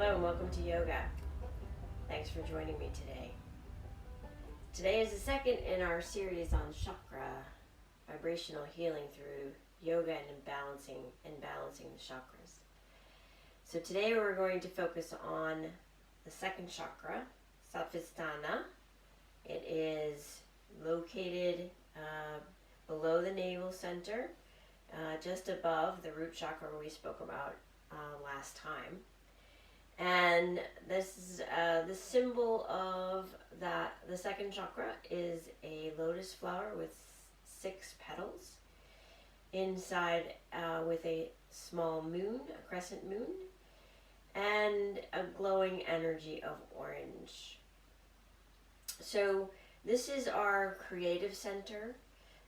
Hello and welcome to yoga. Thanks for joining me today. Today is the second in our series on chakra, vibrational healing through yoga and balancing the chakras. So today we're going to focus on the second chakra, Svadhisthana. It is located below the navel center, just above the root chakra we spoke about last time. And this is the symbol of that. The second chakra is a lotus flower with 6 petals inside, with a small moon, a crescent moon, and a glowing energy of orange. So this is our creative center.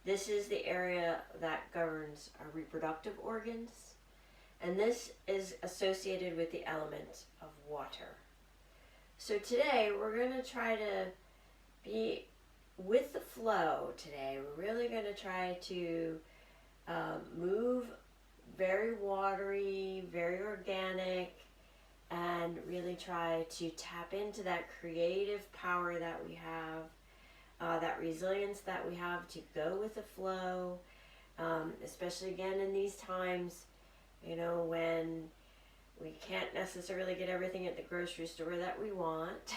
This is the area that governs our reproductive organs. And this is associated with the element of water. So today we're going to try to be with the flow today. We're really going to try to move very watery, very organic, and really try to tap into that creative power that we have, that resilience that we have to go with the flow, especially again in these times. You know, when we can't necessarily get everything at the grocery store that we want,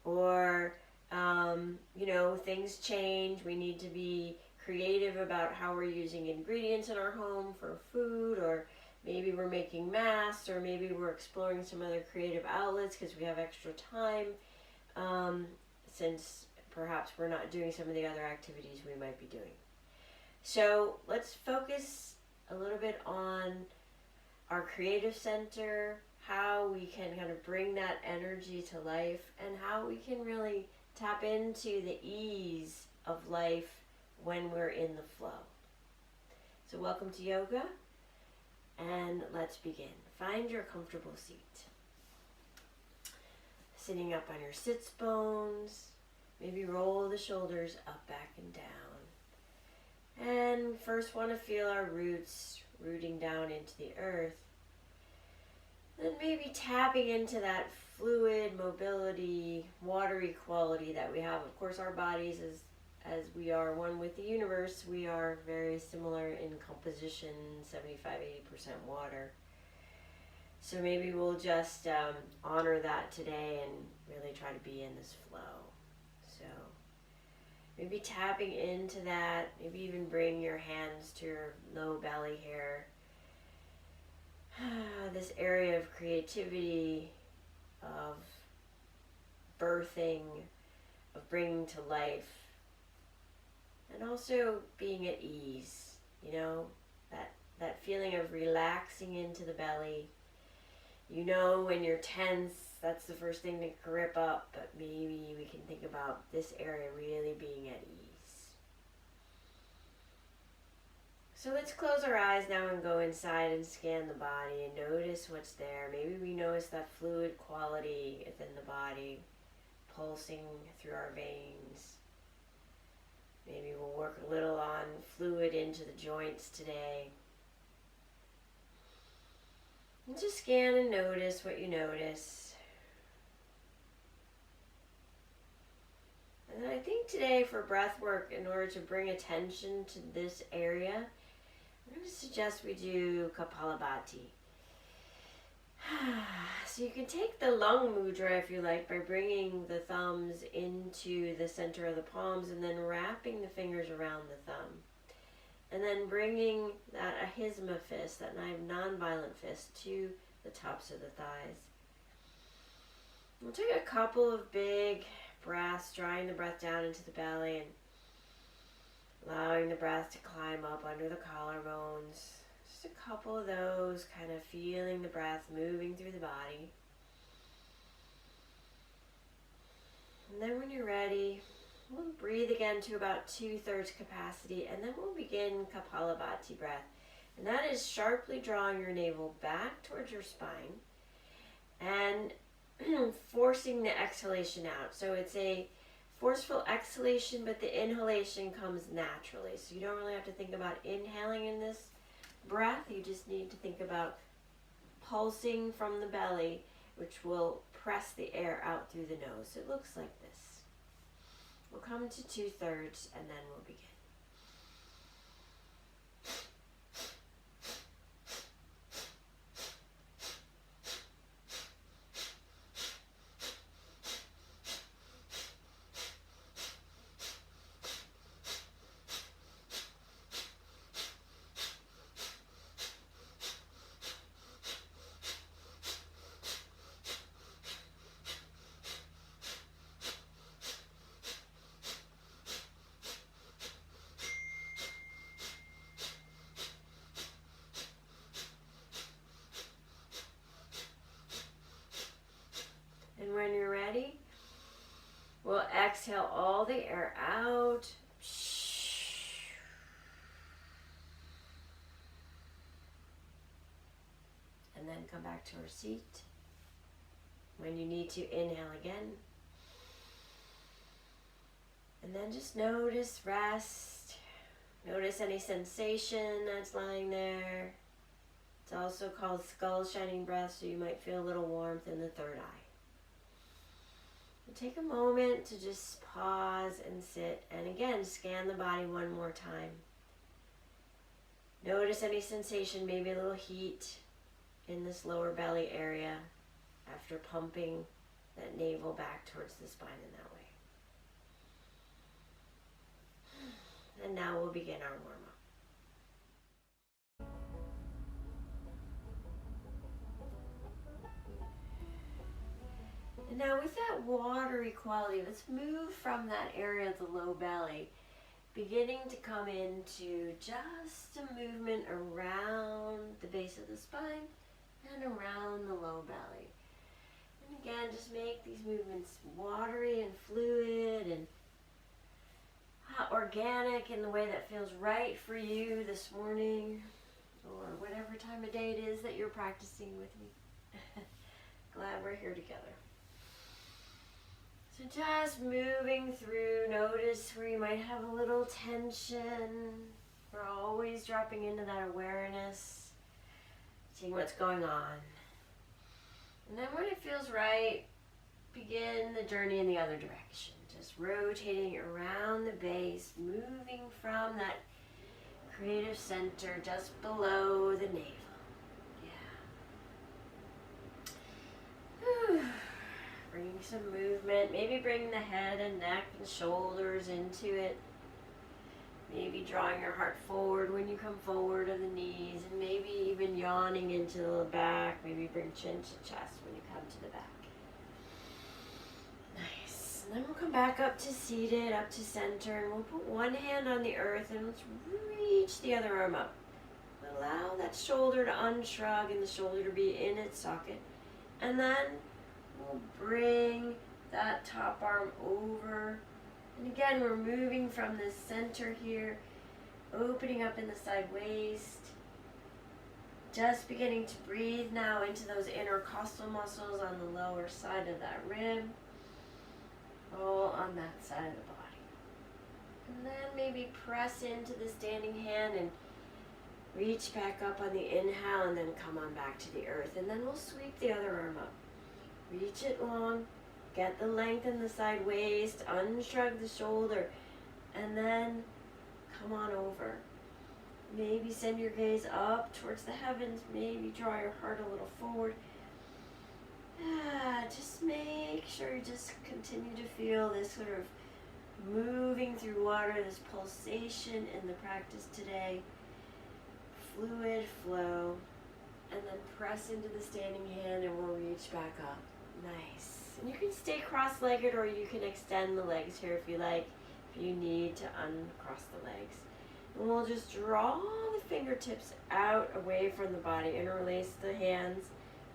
or, you know, things change. We need to be creative about how we're using ingredients in our home for food, or maybe we're making masks, or maybe we're exploring some other creative outlets because we have extra time, since perhaps we're not doing some of the other activities we might be doing. So let's focus a little bit on our creative center, how we can kind of bring that energy to life, and how we can really tap into the ease of life when we're in the flow. So welcome to yoga, and let's begin. Find your comfortable seat. Sitting up on your sits bones, maybe roll the shoulders up, back, and down. And first want to feel our roots rooting down into the earth. Then maybe tapping into that fluid mobility, watery quality that we have. Of course, our bodies, as we are one with the universe, we are very similar in composition, 75-80% water. So maybe we'll just honor that today and really try to be in this flow. So maybe tapping into that, maybe even bring your hands to your low belly here. This area of creativity, of birthing, of bringing to life, and also being at ease, you know, that feeling of relaxing into the belly. You know, when you're tense, that's the first thing to grip up, but maybe we can think about this area really being at ease. So let's close our eyes now and go inside and scan the body and notice what's there. Maybe we notice that fluid quality within the body, pulsing through our veins. Maybe we'll work a little on fluid into the joints today. And just scan and notice what you notice. And I think today for breath work, in order to bring attention to this area, I'm going to suggest we do Kapalabhati. So you can take the lung mudra if you like by bringing the thumbs into the center of the palms and then wrapping the fingers around the thumb. And then bringing that ahimsa fist, that non-violent fist, to the tops of the thighs. We'll take a couple of big breaths, drawing the breath down into the belly and allowing the breath to climb up under the collarbones. Just a couple of those, kind of feeling the breath moving through the body. And then when you're ready, we'll breathe again to about 2/3 capacity, and then we'll begin Kapalabhati breath. And that is sharply drawing your navel back towards your spine and forcing the exhalation out. So it's a forceful exhalation, but the inhalation comes naturally. So you don't really have to think about inhaling in this breath. You just need to think about pulsing from the belly which will press the air out through the nose. It looks like this. We'll come to 2/3 and then we'll begin. And when you're ready, we'll exhale all the air out. And then come back to our seat. When you need to, inhale again. And then just notice rest. Notice any sensation that's lying there. It's also called skull shining breath, so you might feel a little warmth in the third eye. Take a moment to just pause and sit, and again, scan the body one more time. Notice any sensation, maybe a little heat in this lower belly area after pumping that navel back towards the spine in that way. And now we'll begin our warm-up. And now with that watery quality, let's move from that area of the low belly, beginning to come into just a movement around the base of the spine and around the low belly. And again, just make these movements watery and fluid and organic in the way that feels right for you this morning or whatever time of day it is that you're practicing with me. Glad we're here together. So just moving through, notice where you might have a little tension. We're always dropping into that awareness, seeing what's going on. And then when it feels right, begin the journey in the other direction. Just rotating around the base, moving from that creative center just below the navel. Yeah. Bring some movement, maybe bring the head and neck and shoulders into it. Maybe drawing your heart forward when you come forward of the knees, and maybe even yawning into the back. Maybe bring chin to chest when you come to the back. Nice. And then we'll come back up to seated, up to center, and we'll put one hand on the earth and let's reach the other arm up. Allow that shoulder to unshrug and the shoulder to be in its socket. And then we'll bring that top arm over. And again, we're moving from the center here, opening up in the side waist. Just beginning to breathe now into those intercostal muscles on the lower side of that rib, all on that side of the body. And then maybe press into the standing hand and reach back up on the inhale and then come on back to the earth. And then we'll sweep the other arm up. Reach it long, get the length in the side waist, unshrug the shoulder, and then come on over. Maybe send your gaze up towards the heavens, maybe draw your heart a little forward. Just make sure you just continue to feel this sort of moving through water, this pulsation in the practice today. Fluid flow, and then press into the standing hand and we'll reach back up. Nice. And you can stay cross-legged or you can extend the legs here if you like, if you need to uncross the legs. And we'll just draw the fingertips out away from the body, interlace the hands,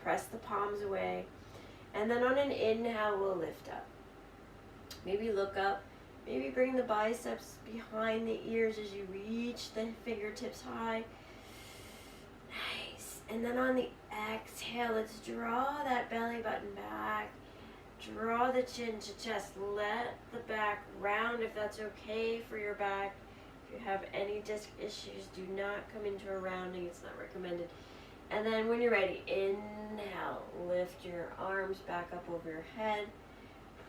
press the palms away, and then on an inhale we'll lift up. Maybe look up, maybe bring the biceps behind the ears as you reach the fingertips high. Nice. And then on the exhale, let's draw that belly button back. Draw the chin to chest. Let the back round if that's okay for your back. If you have any disc issues, do not come into a rounding. It's not recommended. And then when you're ready, inhale, lift your arms back up over your head,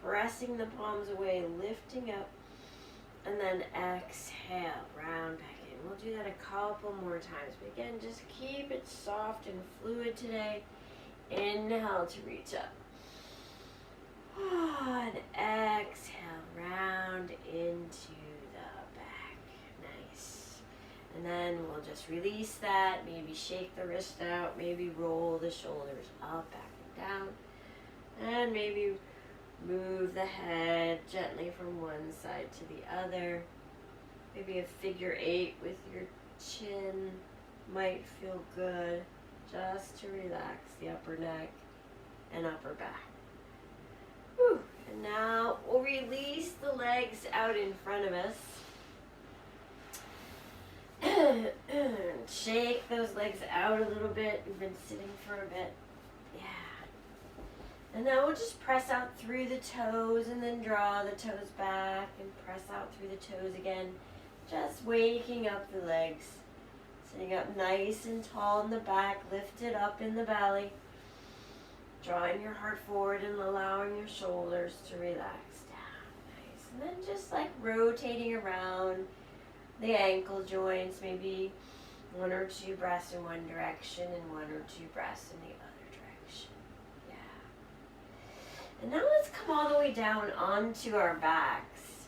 pressing the palms away, lifting up, and then exhale, round back in. We'll do that a couple more times, but again, just keep it soft and fluid today. Inhale to reach up. And exhale, round into the back. Nice. And then we'll just release that. Maybe shake the wrist out. Maybe roll the shoulders up, back, and down. And maybe move the head gently from one side to the other. Maybe a figure 8 with your chin might feel good. Just to relax the upper neck and upper back. Whew. And now we'll release the legs out in front of us. Shake those legs out a little bit. You've been sitting for a bit. Yeah. And then we'll just press out through the toes and then draw the toes back and press out through the toes again. Just waking up the legs. Sitting up nice and tall in the back, lifted up in the belly. Drawing your heart forward and allowing your shoulders to relax down. Nice. And then just like rotating around the ankle joints, maybe 1 or 2 breaths in one direction and 1 or 2 breaths in the other direction. Yeah. And now let's come all the way down onto our backs.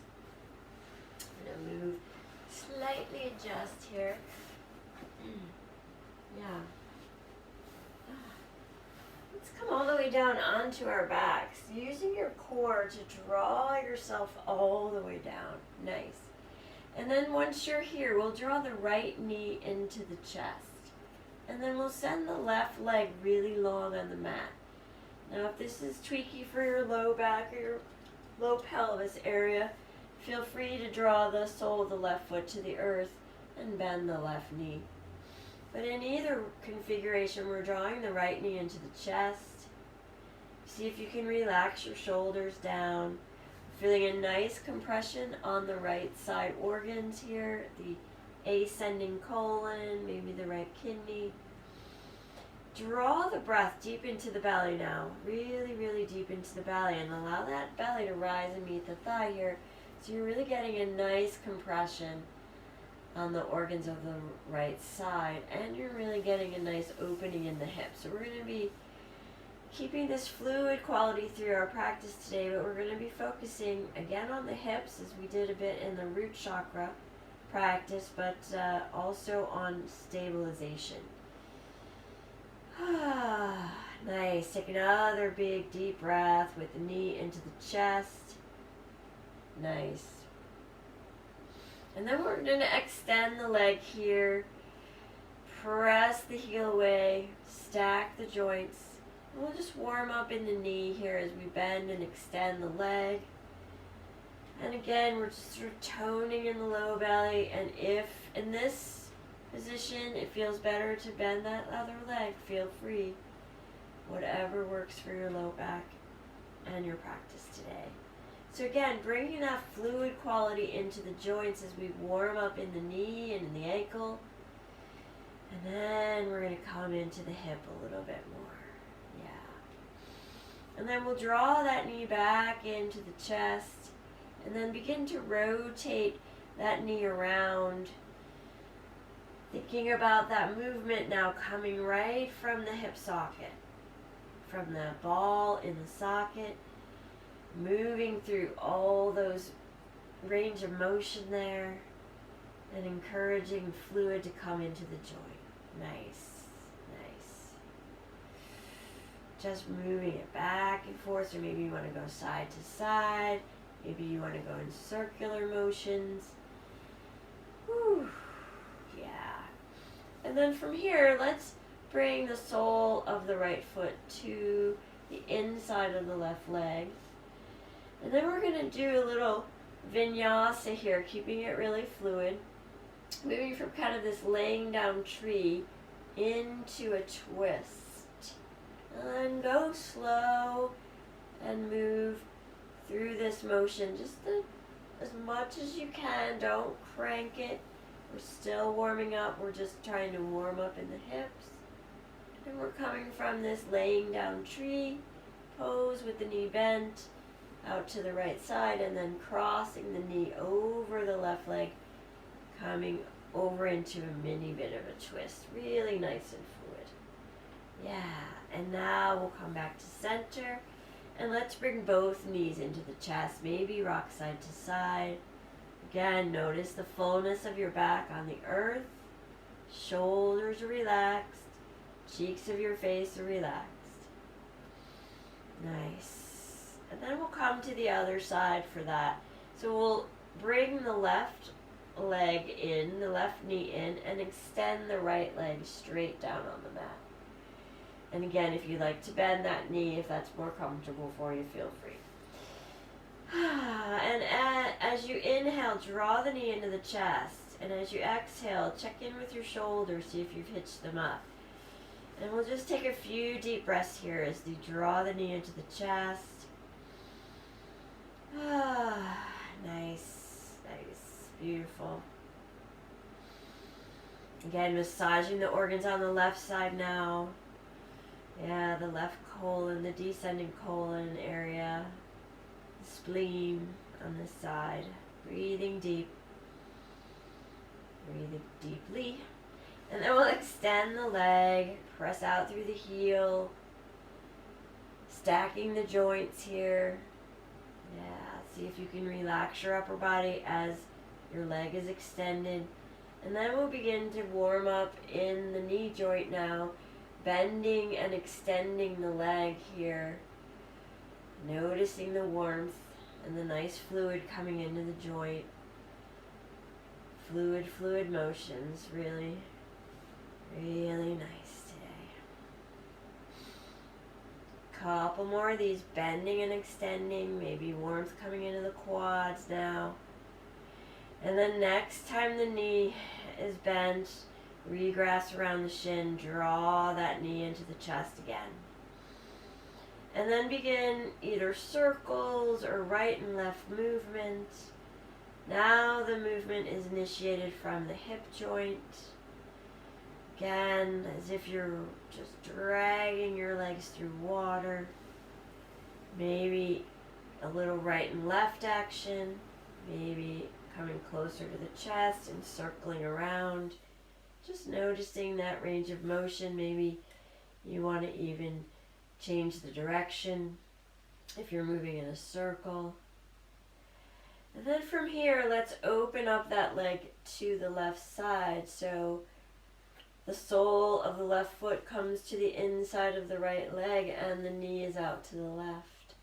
I'm going to move, slightly adjust here. Yeah. Let's come all the way down onto our backs, using your core to draw yourself all the way down. Nice. And then once you're here, we'll draw the right knee into the chest. And then we'll send the left leg really long on the mat. Now if this is tweaky for your low back or your low pelvis area, feel free to draw the sole of the left foot to the earth and bend the left knee. But in either configuration, we're drawing the right knee into the chest. See if you can relax your shoulders down. Feeling a nice compression on the right side organs here. The ascending colon, maybe the right kidney. Draw the breath deep into the belly now. Really, really deep into the belly. And allow that belly to rise and meet the thigh here. So you're really getting a nice compression on the organs of the right side, and you're really getting a nice opening in the hips. So we're going to be keeping this fluid quality through our practice today, but we're going to be focusing again on the hips as we did a bit in the root chakra practice, but also on stabilization. Nice. Take another big deep breath with the knee into the chest. Nice. And then we're going to extend the leg here, press the heel away, stack the joints, and we'll just warm up in the knee here as we bend and extend the leg. And again, we're just sort of toning in the low belly, and if in this position it feels better to bend that other leg, feel free. Whatever works for your low back and your practice today. So again, bringing enough fluid quality into the joints as we warm up in the knee and in the ankle. And then we're going to come into the hip a little bit more. Yeah. And then we'll draw that knee back into the chest. And then begin to rotate that knee around. Thinking about that movement now coming right from the hip socket. From the ball in the socket. Moving through all those range of motion there and encouraging fluid to come into the joint. Nice, nice. Just moving it back and forth, or maybe you want to go side to side. Maybe you want to go in circular motions. Whew. Yeah. And then from here, let's bring the sole of the right foot to the inside of the left leg. And then we're going to do a little vinyasa here, keeping it really fluid. Moving from kind of this laying down tree into a twist. And go slow and move through this motion just as much as you can. Don't crank it. We're still warming up. We're just trying to warm up in the hips. And we're coming from this laying down tree pose with the knee bent out to the right side, and then crossing the knee over the left leg, coming over into a mini bit of a twist. Really nice and fluid. Yeah, and now we'll come back to center, and let's bring both knees into the chest, maybe rock side to side. Again, notice the fullness of your back on the earth. Shoulders are relaxed. Cheeks of your face are relaxed. Nice. And then we'll come to the other side for that. So we'll bring the left leg in, the left knee in, and extend the right leg straight down on the mat. And again, if you like to bend that knee, if that's more comfortable for you, feel free. And as you inhale, draw the knee into the chest. And as you exhale, check in with your shoulders, see if you've hitched them up. And we'll just take a few deep breaths here as you draw the knee into the chest. Nice, nice, beautiful. Again, massaging the organs on the left side now. Yeah, the left colon, the descending colon area, the spleen on this side. Breathing deep. Breathing deeply. And then we'll extend the leg, press out through the heel, stacking the joints here. Yeah, see if you can relax your upper body as your leg is extended. And then we'll begin to warm up in the knee joint now, bending and extending the leg here, noticing the warmth and the nice fluid coming into the joint. Fluid motions, really, really nice today. Couple more of these, bending and extending, maybe warmth coming into the quads now. And then next time the knee is bent, regress around the shin, draw that knee into the chest again. And then begin either circles or right and left movement. Now the movement is initiated from the hip joint. Again, as if you're just dragging your legs through water. Maybe a little right and left action. Maybe coming closer to the chest and circling around. Just noticing that range of motion. Maybe you want to even change the direction if you're moving in a circle. And then from here, let's open up that leg to the left side. So the sole of the left foot comes to the inside of the right leg and the knee is out to the left.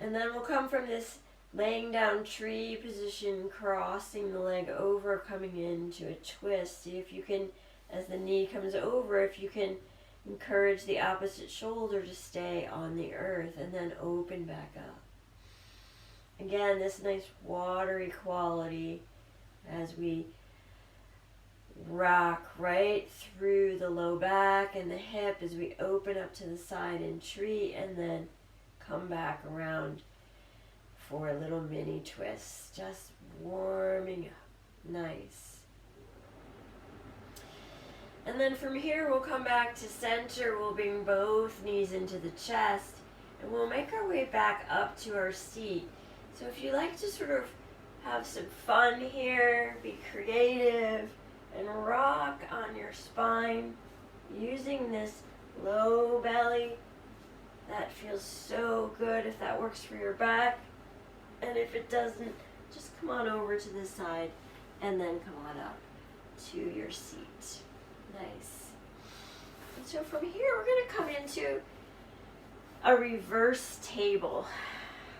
And then we'll come from this laying down tree position, crossing the leg over, coming into a twist. See if you can, as the knee comes over, if you can encourage the opposite shoulder to stay on the earth and then open back up. Again, this nice watery quality as we rock right through the low back and the hip as we open up to the side in tree and then come back around for a little mini twist. Just warming up. Nice. And then from here we'll come back to center. We'll bring both knees into the chest and we'll make our way back up to our seat. So if you like to sort of have some fun here, be creative, and rock on your spine using this low belly, that feels so good if that works for your back. And if it doesn't, just come on over to the side and then come on up to your seat. Nice. And so from here, we're going to come into a reverse table.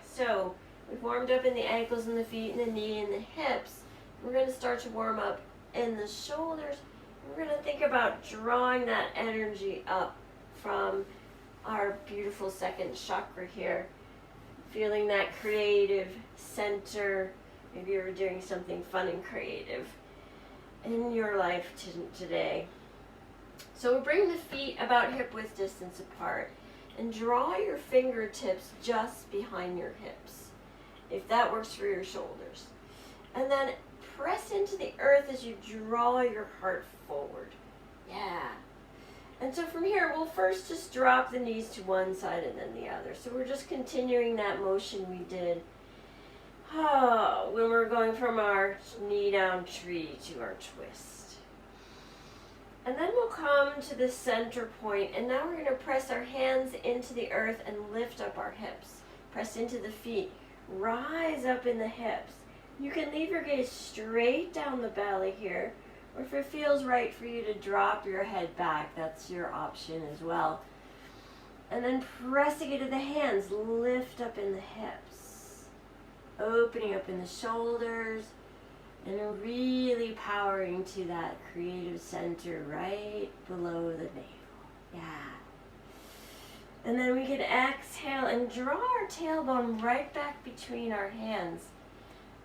So we've warmed up in the ankles and the feet and the knee and the hips. We're going to start to warm up in the shoulders. We're going to think about drawing that energy up from our beautiful second chakra here. Feeling that creative center. Maybe you're doing something fun and creative in your life today. So we'll bring the feet about hip-width distance apart and draw your fingertips just behind your hips, if that works for your shoulders. And then press into the earth as you draw your heart forward. Yeah. And so from here, we'll first just drop the knees to one side and then the other. So we're just continuing that motion we did when we're going from our knee down tree to our twist. And then we'll come to the center point, and now we're going to press our hands into the earth and lift up our hips. Press into the feet. Rise up in the hips. You can leave your gaze straight down the belly here, or if it feels right for you to drop your head back, that's your option as well. And then pressing into the hands, lift up in the hips. Opening up in the shoulders, and really powering to that creative center right below the navel. Yeah. And then we can exhale and draw our tailbone right back between our hands,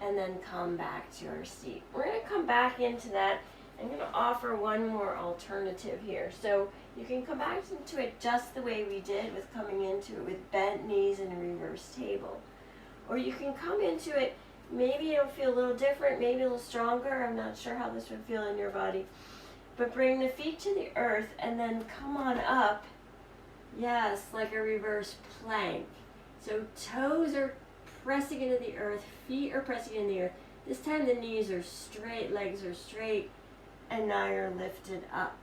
and then come back to our seat. We're going to come back into that. I'm going to offer one more alternative here. So you can come back into it just the way we did, with coming into it with bent knees and a reverse table. Or you can come into it, maybe it'll feel a little different, maybe a little stronger. I'm not sure how this would feel in your body. But bring the feet to the earth and then come on up. Yes, like a reverse plank. So toes are pressing into the earth, feet are pressing into the earth. This time the knees are straight, legs are straight, and now you're lifted up.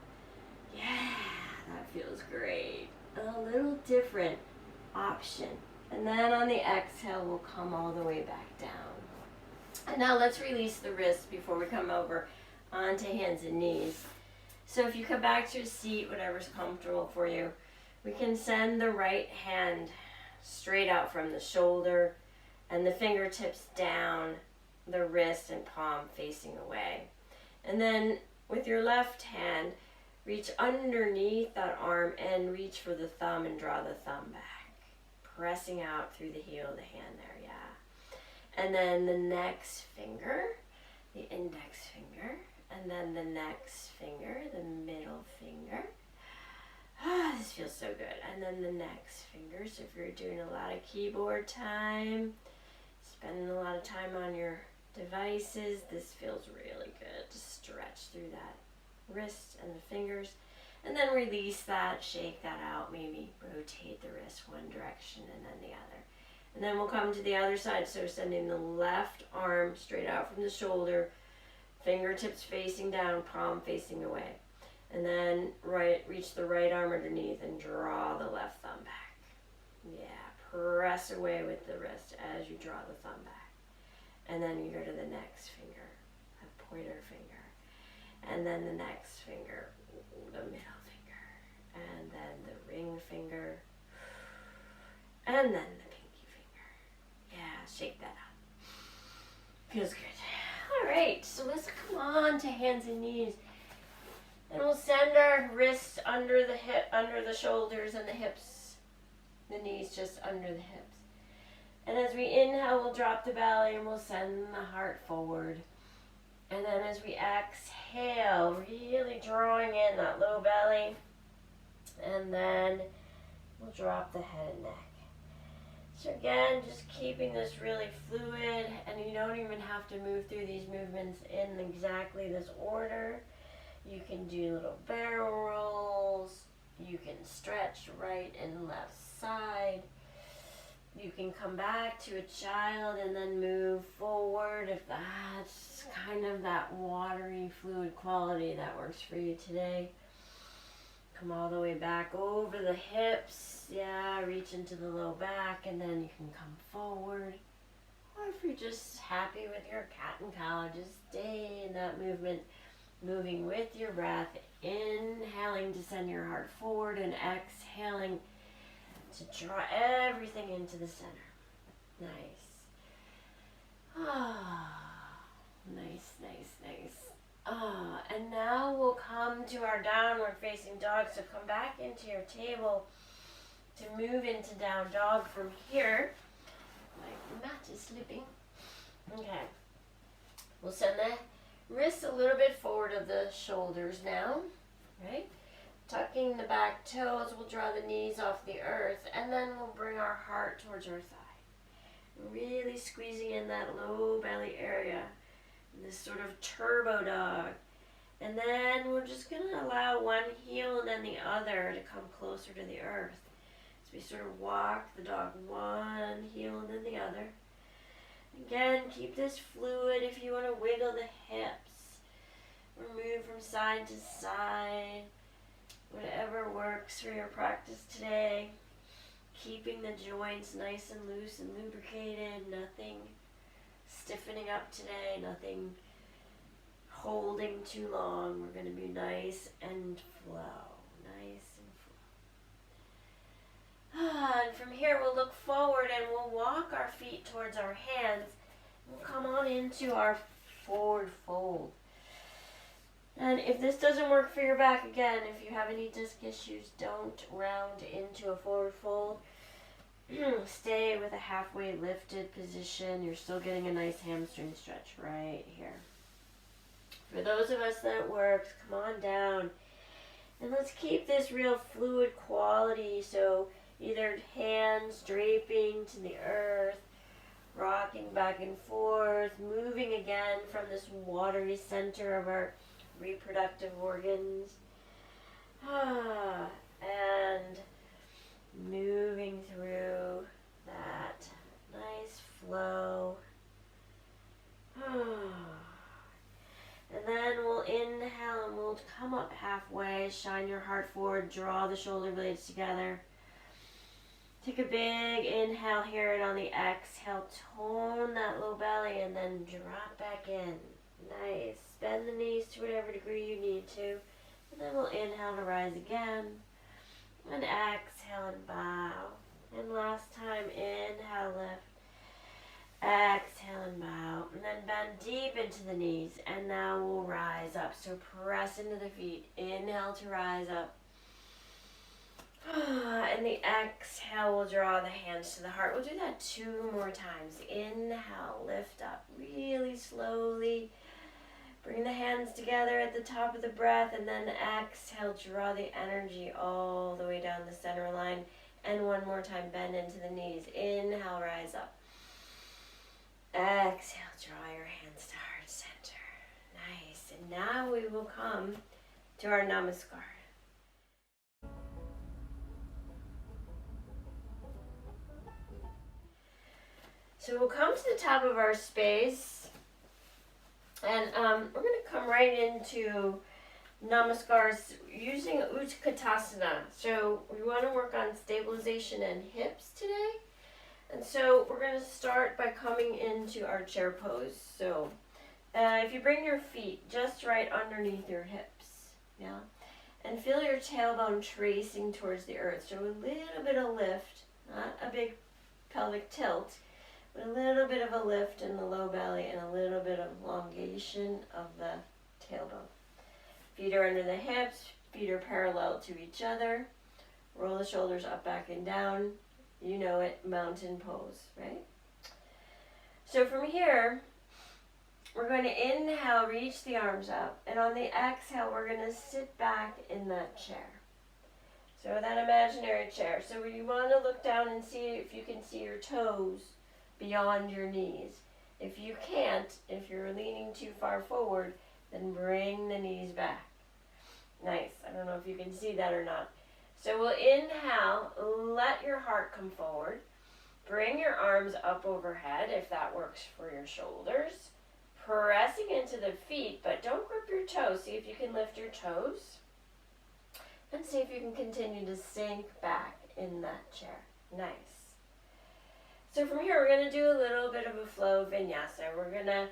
Yeah, that feels great. A little different option. And then on the exhale, we'll come all the way back down. And now let's release the wrists before we come over onto hands and knees. So if you come back to a seat, whatever's comfortable for you, we can send the right hand straight out from the shoulder and the fingertips down, the wrist and palm facing away. And then with your left hand, reach underneath that arm and reach for the thumb and draw the thumb back. Pressing out through the heel of the hand there, yeah. And then the next finger, the index finger, and then the next finger, the middle finger. This feels so good. And then the next finger. So if you're doing a lot of keyboard time, spending a lot of time on your devices, this feels really good to stretch through that wrist and the fingers. And then release that, shake that out, maybe rotate the wrist one direction and then the other. And then we'll come to the other side, so sending the left arm straight out from the shoulder, fingertips facing down, palm facing away. And then reach the right arm underneath and draw the left thumb back. Yeah, press away with the wrist as you draw the thumb back. And then you go to the next finger, the pointer finger. And then the next finger, the middle finger, and then the ring finger, and then the pinky finger. Yeah, shake that out. Feels good. All right, so let's come on to hands and knees. And we'll send our wrists under the hip, under the shoulders and the hips, the knees just under the hips. And as we inhale, we'll drop the belly and we'll send the heart forward. And then as we exhale, really drawing in that low belly. And then we'll drop the head and neck. So again, just keeping this really fluid, and you don't even have to move through these movements in exactly this order. You can do little barrel rolls. You can stretch right and left side. You can come back to a child and then move forward if that's kind of that watery fluid quality that works for you today. Come all the way back over the hips. Yeah, reach into the low back and then you can come forward. Or if you're just happy with your cat and cow, just stay in that movement, moving with your breath, inhaling to send your heart forward and exhaling to draw everything into the center. Nice. Nice, nice, nice. And now we'll come to our downward facing dog. So come back into your table to move into down dog from here. My mat is slipping. Okay. We'll send the wrists a little bit forward of the shoulders now, right? Tucking the back toes, we'll draw the knees off the earth, and then we'll bring our heart towards our thigh. Really squeezing in that low belly area, this sort of turbo dog. And then we're just going to allow one heel and then the other to come closer to the earth. So we sort of walk the dog, one heel and then the other. Again, keep this fluid. If you want to wiggle the hips, or move from side to side, whatever works for your practice today. Keeping the joints nice and loose and lubricated, nothing stiffening up today, nothing holding too long. We're going to be nice and flow, nice and flow. And from here we'll look forward and we'll walk our feet towards our hands. We'll come on into our forward fold. And if this doesn't work for your back, again, if you have any disc issues, don't round into a forward fold. Stay with a halfway lifted position. You're still getting a nice hamstring stretch right here. For those of us that it works, come on down. And let's keep this real fluid quality. So either hands draping to the earth, rocking back and forth, moving again from this watery center of our reproductive organs. And moving through that nice flow. And then we'll inhale and we'll come up halfway, shine your heart forward, draw the shoulder blades together. Take a big inhale here, and on the exhale, tone that low belly and then drop back in. Nice. Bend the knees to whatever degree you need to. And then we'll inhale to rise again. And exhale and bow. And last time, inhale, lift. Exhale and bow. And then bend deep into the knees. And now we'll rise up. So press into the feet. Inhale to rise up. And the exhale will draw the hands to the heart. We'll do that 2 more times. Inhale, lift up really slowly. Bring the hands together at the top of the breath, and then exhale, draw the energy all the way down the center line. And one more time, bend into the knees. Inhale, rise up. Exhale, draw your hands to heart center. Nice. And now we will come to our namaskar. So we'll come to the top of our space, and we're going to come right into namaskars using Utkatasana. So we want to work on stabilization and hips today. And so we're going to start by coming into our chair pose. So if you bring your feet just right underneath your hips, yeah, and feel your tailbone tracing towards the earth. So a little bit of lift, not a big pelvic tilt, but a little bit of a lift in the low belly and a little bit of elongation of the tailbone. Feet are under the hips, feet are parallel to each other. Roll the shoulders up, back, and down. You know it, mountain pose, right? So from here, we're going to inhale, reach the arms up, and on the exhale, we're going to sit back in that chair. So that imaginary chair. So you want to look down and see if you can see your toes beyond your knees. If you can't, if you're leaning too far forward, then bring the knees back. Nice. I don't know if you can see that or not. So we'll inhale, let your heart come forward. Bring your arms up overhead if that works for your shoulders. Pressing into the feet, but don't grip your toes. See if you can lift your toes. And see if you can continue to sink back in that chair. Nice. So from here, we're going to do a little bit of a flow vinyasa. We're going to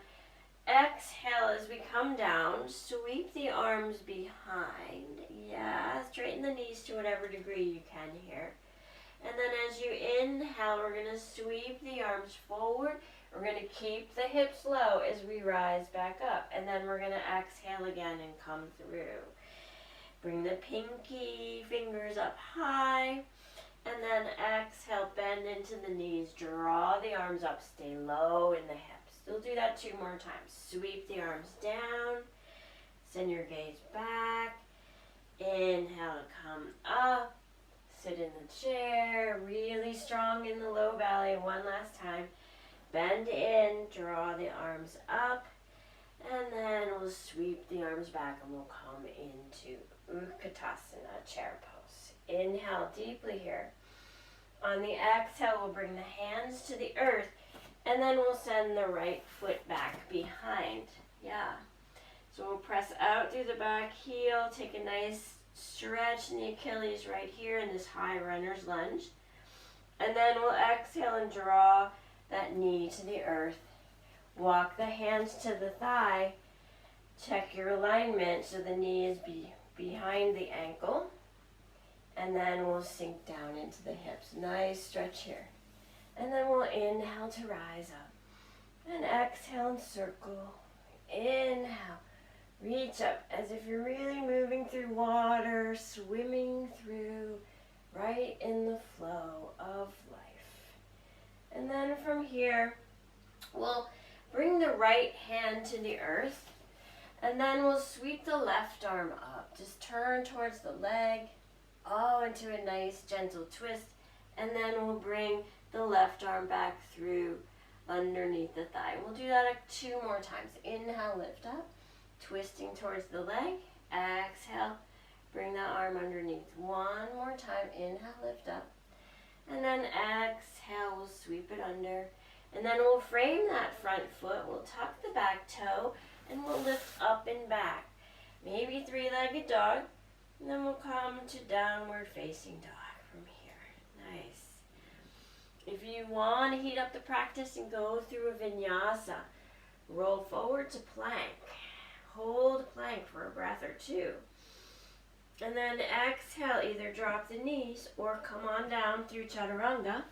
exhale as we come down, sweep the arms behind. Yeah, straighten the knees to whatever degree you can here. And then as you inhale, we're going to sweep the arms forward. We're going to keep the hips low as we rise back up. And then we're going to exhale again and come through. Bring the pinky fingers up high. And then exhale, bend into the knees, draw the arms up, stay low in the hips. We'll do that 2 more times. Sweep the arms down, send your gaze back, inhale to come up, sit in the chair, really strong in the low belly. One last time, bend in, draw the arms up, And then we'll sweep the arms back and we'll come into Utkatasana, chair pose. Inhale deeply here. On the exhale, we'll bring the hands to the earth, and then we'll send the right foot back behind. Yeah. So we'll press out through the back heel, take a nice stretch in the Achilles right here in this high runner's lunge. And then we'll exhale and draw that knee to the earth. Walk the hands to the thigh. Check your alignment so the knee is behind the ankle. And then we'll sink down into the hips. Nice stretch here. And then we'll inhale to rise up. And exhale and circle. Inhale. Reach up as if you're really moving through water, swimming through, right in the flow of life. And then from here, we'll bring the right hand to the earth, and then we'll sweep the left arm up. Just turn towards the leg, into a nice gentle twist, and then we'll bring the left arm back through underneath the thigh. We'll do that 2 more times. Inhale, lift up, twisting towards the leg. Exhale, bring that arm underneath. 1 more time. Inhale, lift up, and then exhale, we'll sweep it under. And then we'll frame that front foot. We'll tuck the back toe, and we'll lift up and back. Maybe 3-legged dog. And then we'll come to downward facing dog from here. Nice. If you want to heat up the practice and go through a vinyasa, roll forward to plank. Hold plank for a breath or 2. And then exhale, either drop the knees or come on down through chaturanga.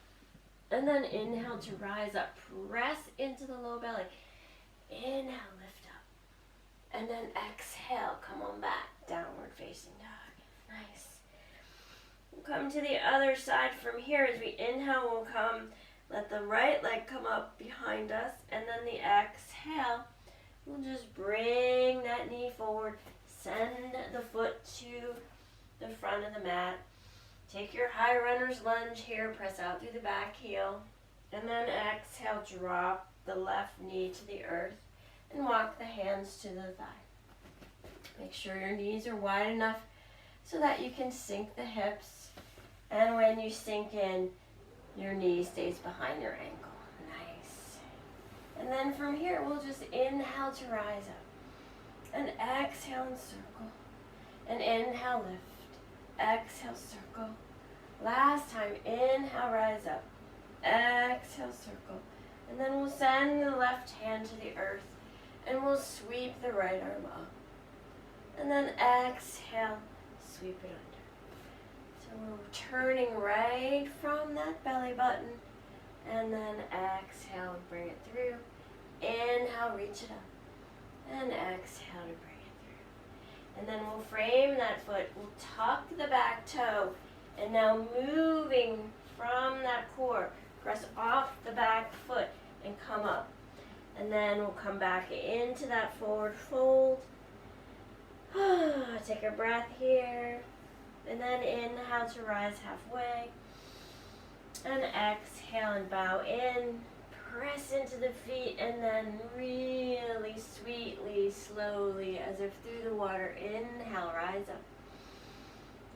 And then inhale to rise up. Press into the low belly. Inhale, lift up. And then exhale, come on back. Downward facing dog. Nice. We'll come to the other side from here. As we inhale, we'll come, let the right leg come up behind us. And then the exhale, we'll just bring that knee forward. Send the foot to the front of the mat. Take your high runner's lunge here, press out through the back heel, and then exhale, drop the left knee to the earth, and walk the hands to the thigh. Make sure your knees are wide enough so that you can sink the hips, and when you sink in, your knee stays behind your ankle. Nice. And then from here, we'll just inhale to rise up, and exhale and circle, and inhale, lift. Exhale, circle. Last time, inhale, rise up. Exhale, circle. And then we'll send the left hand to the earth, and we'll sweep the right arm up. And then exhale, sweep it under. So we're turning right from that belly button, and then exhale, bring it through. Inhale, reach it up, and exhale to bring it. And then we'll frame that foot. We'll tuck the back toe. And now moving from that core, press off the back foot and come up. And then we'll come back into that forward fold. Take a breath here. And then inhale to rise halfway. And exhale and bow in. Press into the feet, and then really sweetly, slowly, as if through the water, inhale, rise up.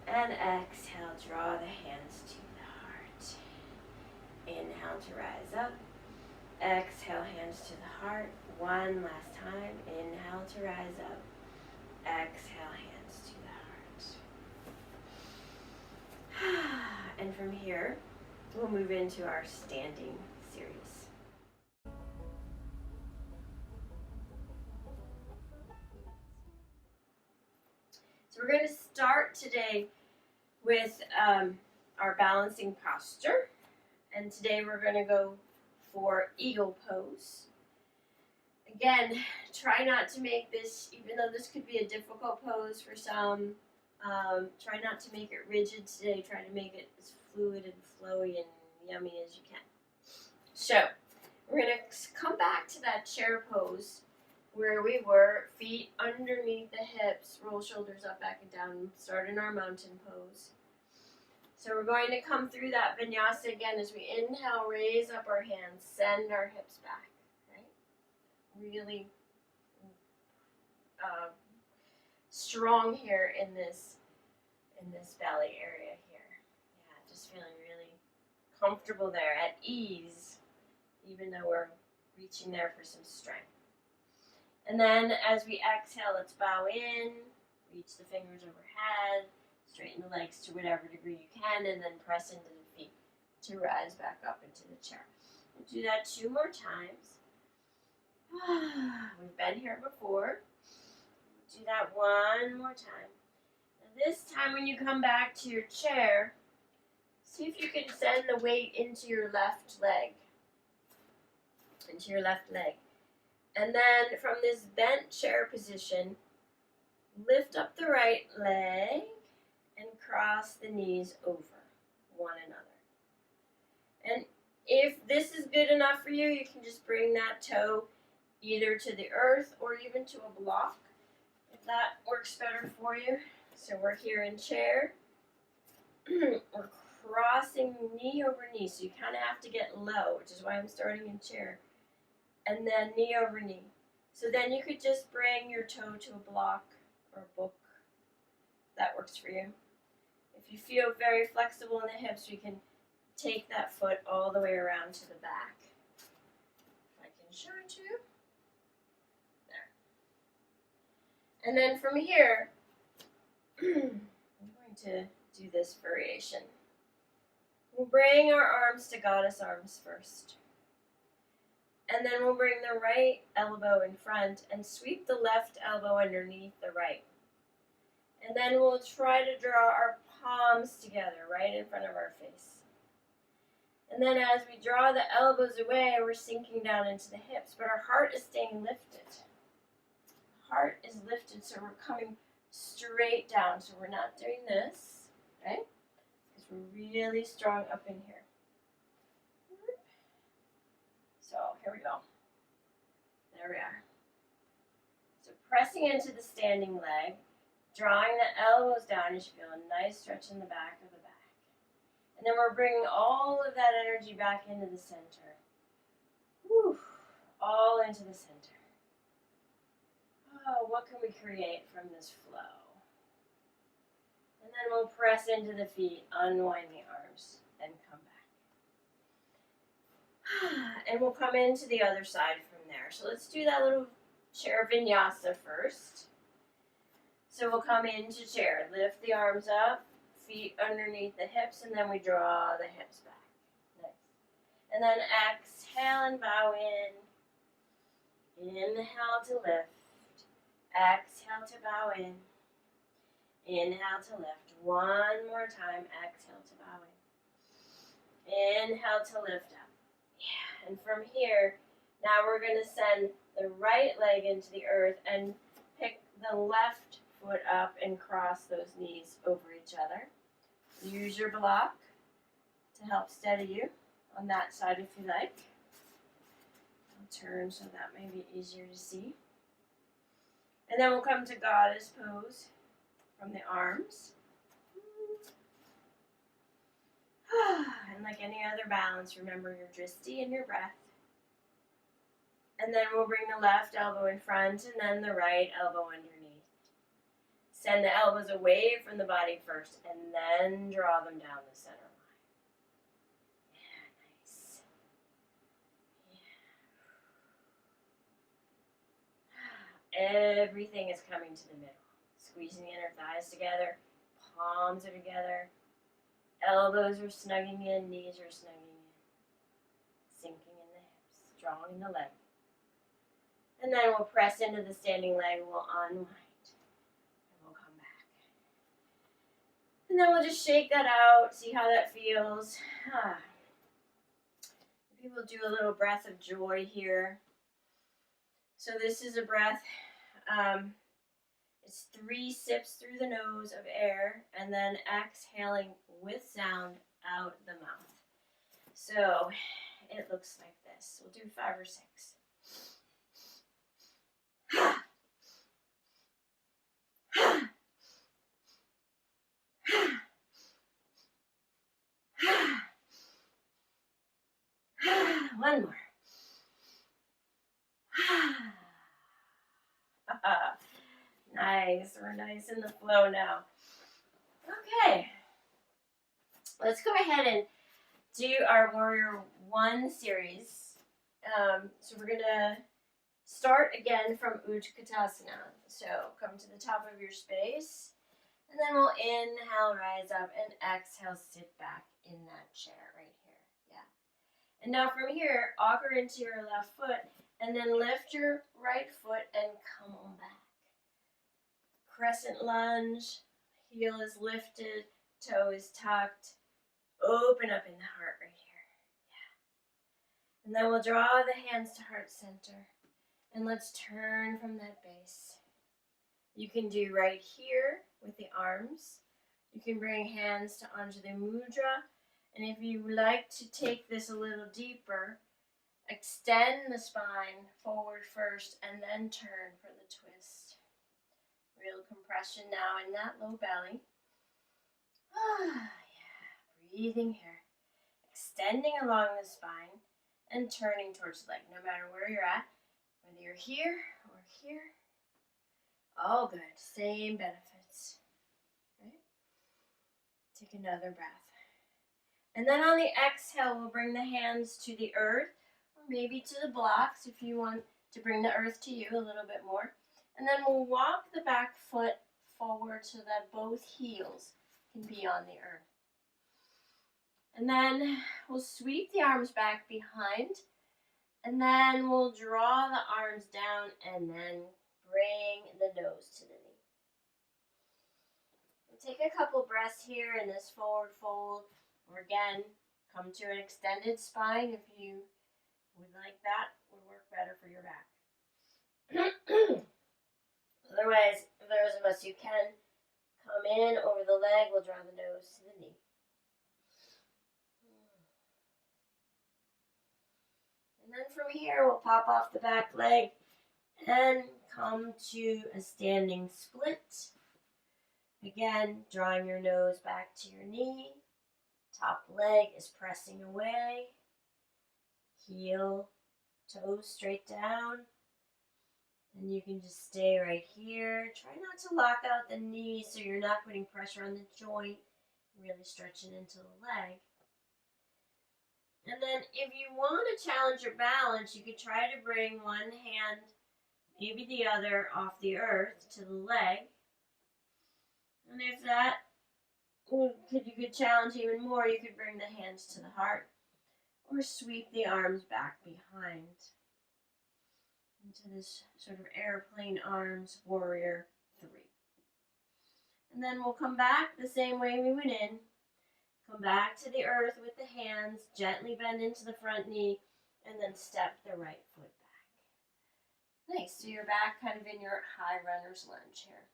And exhale, draw the hands to the heart. Inhale to rise up. Exhale, hands to the heart. 1 last time. Inhale to rise up. Exhale, hands to the heart. And from here, we'll move into our standing series. So we're going to start today with our balancing posture. And today we're going to go for eagle pose. Again, try not to make this, even though this could be a difficult pose for some, try not to make it rigid today. Try to make it as fluid and flowy and yummy as you can. So we're going to come back to that chair pose where we were, feet underneath the hips, roll shoulders up, back and down, start in our mountain pose. So we're going to come through that vinyasa again as we inhale, raise up our hands, send our hips back, right? Really strong here in this belly area here. Yeah, just feeling really comfortable there, at ease, even though we're reaching there for some strength. And then as we exhale, let's bow in, reach the fingers overhead, straighten the legs to whatever degree you can, and then press into the feet to rise back up into the chair. We'll do that 2 more times. We've been here before. Do that 1 more time. Now this time when you come back to your chair, see if you can send the weight into your left leg. Into your left leg. And then from this bent chair position, lift up the right leg and cross the knees over one another. And if this is good enough for you, you can just bring that toe either to the earth or even to a block, if that works better for you. So we're here in chair. We're crossing knee over knee, so you kind of have to get low, which is why I'm starting in chair. And then knee over knee. So then you could just bring your toe to a block or a book. That works for you. If you feel very flexible in the hips, you can take that foot all the way around to the back. If I can show it to you. There. And then from here, I'm going to do this variation. We'll bring our arms to goddess arms first. And then we'll bring the right elbow in front and sweep the left elbow underneath the right. And then we'll try to draw our palms together right in front of our face. And then as we draw the elbows away, we're sinking down into the hips, but our heart is staying lifted. Heart is lifted, so we're coming straight down. So we're not doing this, right? Because we're really strong up in here. So here we go. There we are. So pressing into the standing leg, drawing the elbows down, you should feel a nice stretch in the back of the back. And then we're bringing all of that energy back into the center. Whew, all into the center. Oh, what can we create from this flow? And then we'll press into the feet, unwind the arms, and come back. And we'll come into the other side from there. So let's do that little chair vinyasa first. So we'll come into chair, lift the arms up, feet underneath the hips, and then we draw the hips back. Nice. And then exhale and bow in. Inhale to lift. Exhale to bow in. Inhale to lift. One more time. Exhale to bow in. Inhale to lift up. Yeah. And from here, now we're going to send the right leg into the earth and pick the left foot up and cross those knees over each other. Use your block to help steady you on that side if you like. I'll turn so that may be easier to see. And then we'll come to goddess pose from the arms. And like any other balance, remember your drishti and your breath. And then we'll bring the left elbow in front and then the right elbow underneath. Send the elbows away from the body first and then draw them down the center line. Yeah, nice. Yeah. Everything is coming to the middle. Squeezing the inner thighs together, palms are together, elbows are snugging in, knees are snugging in, sinking in the hips, strong in the leg. And then we'll press into the standing leg, we'll unwind, and we'll come back. And then we'll just shake that out, see how that feels. Maybe we'll do a little breath of joy here. So this is a breath, it's 3 sips through the nose of air, and then exhaling with sound out the mouth. So it looks like this. We'll do 5 or 6. One more. Nice. We're nice in the flow now. Okay. Let's go ahead and do our Warrior 1 series. So we're going to start again from Utkatasana. So come to the top of your space. And then we'll inhale, rise up, and exhale, sit back in that chair right here. Yeah. And now from here, auger into your left foot, and then lift your right foot and come on back. Crescent lunge, heel is lifted, toe is tucked. Open up in the heart right here. Yeah. And then we'll draw the hands to heart center. And let's turn from that base. You can do right here with the arms. You can bring hands to Anjali Mudra. And if you would like to take this a little deeper, extend the spine forward first and then turn for the twist. Real compression now in that low belly. Yeah. Breathing here. Extending along the spine and turning towards the leg, no matter where you're at. Whether you're here or here. All good. Same benefits. Right? Take another breath. And then on the exhale, we'll bring the hands to the earth, or maybe to the blocks if you want to bring the earth to you a little bit more. And then we'll walk the back foot forward so that both heels can be on the earth. And then we'll sweep the arms back behind. And then we'll draw the arms down and then bring the nose to the knee. And take a couple breaths here in this forward fold. Or again, come to an extended spine if you would like that. Would work better for your back. Otherwise, for those of us who can, come in over the leg. We'll draw the nose to the knee. And then from here, we'll pop off the back leg and come to a standing split. Again, drawing your nose back to your knee. Top leg is pressing away. Heel, toes straight down. And you can just stay right here. Try not to lock out the knee so you're not putting pressure on the joint. Really stretching into the leg. And then if you want to challenge your balance, you could try to bring one hand, maybe the other, off the earth to the leg. And if that, you could challenge even more, you could bring the hands to the heart or sweep the arms back behind into this sort of airplane arms warrior 3. And then we'll come back the same way we went in. Come back to the earth with the hands, gently bend into the front knee, and then step the right foot back. Nice, so you're back kind of in your high runner's lunge here.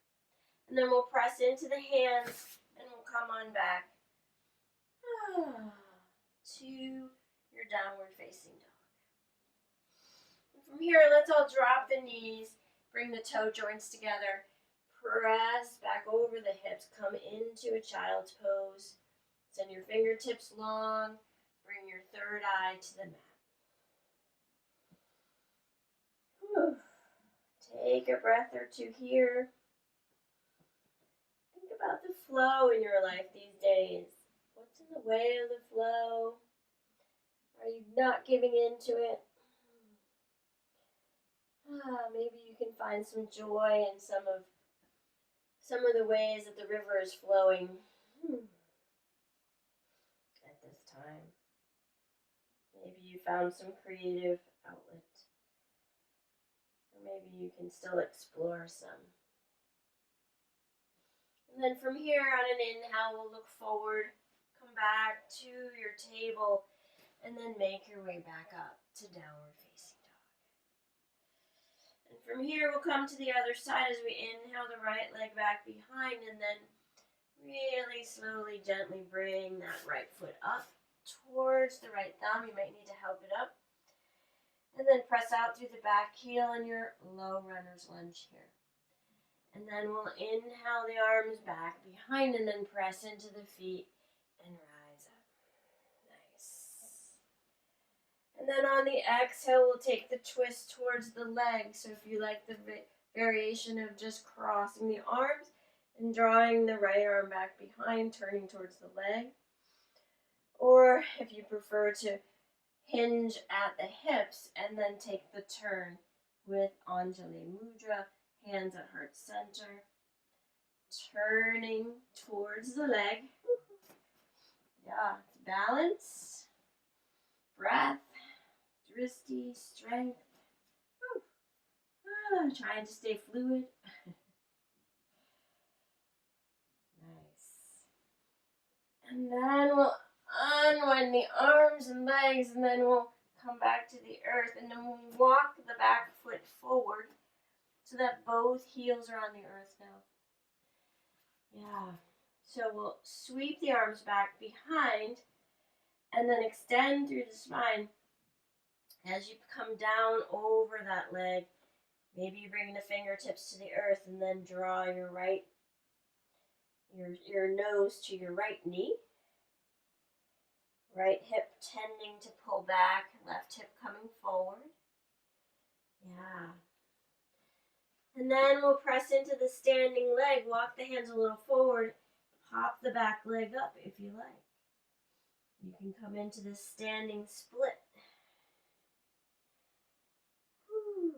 And then we'll press into the hands, and we'll come on back to your downward facing dog. And from here, let's all drop the knees, bring the toe joints together, press back over the hips, come into a child's pose. Send your fingertips long. Bring your third eye to the mat. Whew. Take a breath or two here. Think about the flow in your life these days. What's in the way of the flow? Are you not giving in to it? Maybe you can find some joy in some of the ways that the river is flowing. This time. Maybe you found some creative outlet. Or maybe you can still explore some. And then from here on an inhale, we'll look forward, come back to your table, and then make your way back up to downward facing dog. And from here, we'll come to the other side as we inhale the right leg back behind, and then really slowly, gently bring that right foot up towards the right thumb. You might need to help it up. And then press out through the back heel in your low runner's lunge here. And then we'll inhale the arms back behind and then press into the feet and rise up. Nice. And then on the exhale, we'll take the twist towards the leg. So if you like the variation of just crossing the arms and drawing the right arm back behind, turning towards the leg. Or if you prefer to hinge at the hips and then take the turn with Anjali Mudra, hands at heart center, turning towards the leg. Yeah, it's balance, breath, drishti, strength. Trying to stay fluid. Nice. And then we'll unwind the arms and legs, and then we'll come back to the earth, and then we'll walk the back foot forward so that both heels are on the earth now. Yeah. So we'll sweep the arms back behind and then extend through the spine as you come down over that leg. Maybe you bring the fingertips to the earth and then draw your nose to your right knee. Right hip tending to pull back, left hip coming forward. Yeah. And then we'll press into the standing leg, walk the hands a little forward, pop the back leg up if you like. You can come into this standing split. Whew.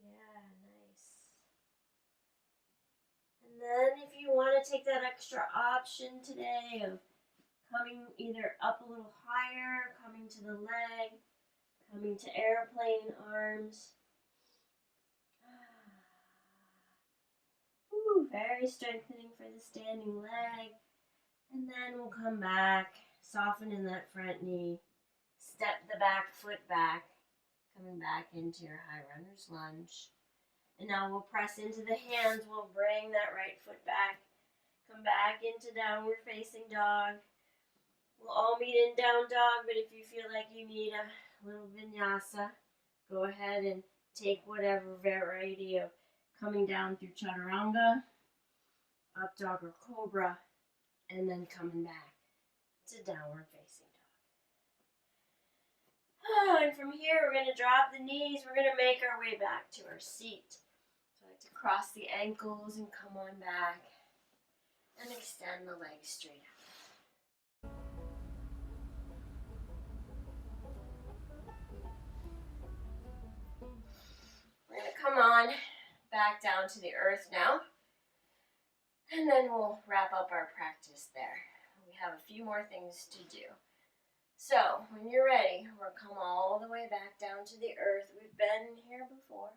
Yeah, nice. And then if you want to take that extra option today of coming either up a little higher, coming to the leg, coming to airplane arms. Ooh, very strengthening for the standing leg. And then we'll come back, soften in that front knee, step the back foot back, coming back into your high runner's lunge. And now we'll press into the hands. We'll bring that right foot back, come back into downward facing dog. We'll all meet in down dog, but if you feel like you need a little vinyasa, go ahead and take whatever variety of coming down through chaturanga, up dog or cobra, and then coming back to downward facing dog. And from here, we're going to drop the knees. We're going to make our way back to our seat. So I like to cross the ankles and come on back and extend the legs straight out. We're going to come on back down to the earth now, and then we'll wrap up our practice there. We have a few more things to do. So, when you're ready, we'll come all the way back down to the earth. We've been here before.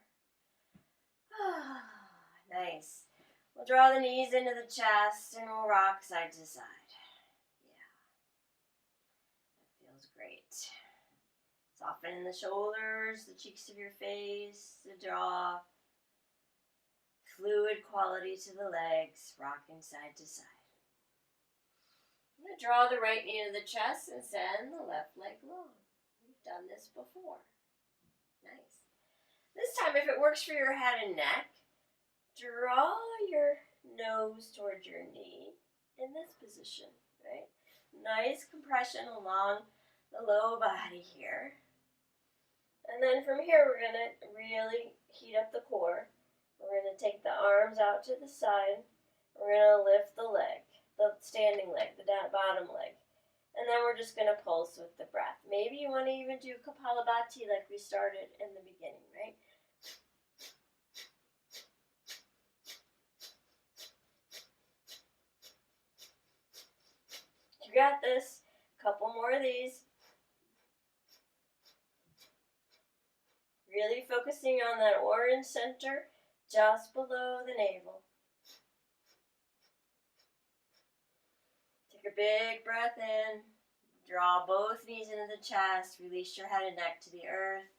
Nice. We'll draw the knees into the chest, and we'll rock side to side. Yeah. That feels great. Soften in the shoulders, the cheeks of your face, the jaw. Fluid quality to the legs, rocking side to side. I'm going to draw the right knee to the chest and send the left leg long. We've done this before. Nice. This time, if it works for your head and neck, draw your nose towards your knee in this position, right? Nice compression along the low body here. And then from here, we're going to really heat up the core. We're going to take the arms out to the side. We're going to lift the leg, the standing leg, the bottom leg. And then we're just going to pulse with the breath. Maybe you want to even do Kapalabhati like we started in the beginning, right? You got this. Couple more of these. Really focusing on that orange center just below the navel. Take a big breath in. Draw both knees into the chest. Release your head and neck to the earth.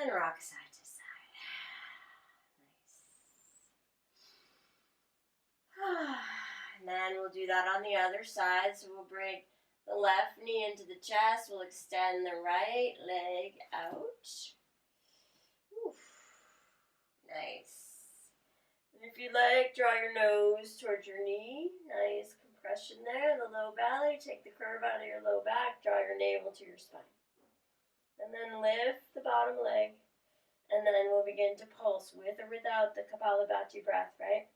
And rock side to side. Nice. And then we'll do that on the other side. So we'll bring the left knee into the chest. We'll extend the right leg out. Oof. Nice. And if you like, draw your nose towards your knee. Nice compression there. The low belly. Take the curve out of your low back. Draw your navel to your spine. And then lift the bottom leg. And then we'll begin to pulse with or without the Kapalabhati breath, right?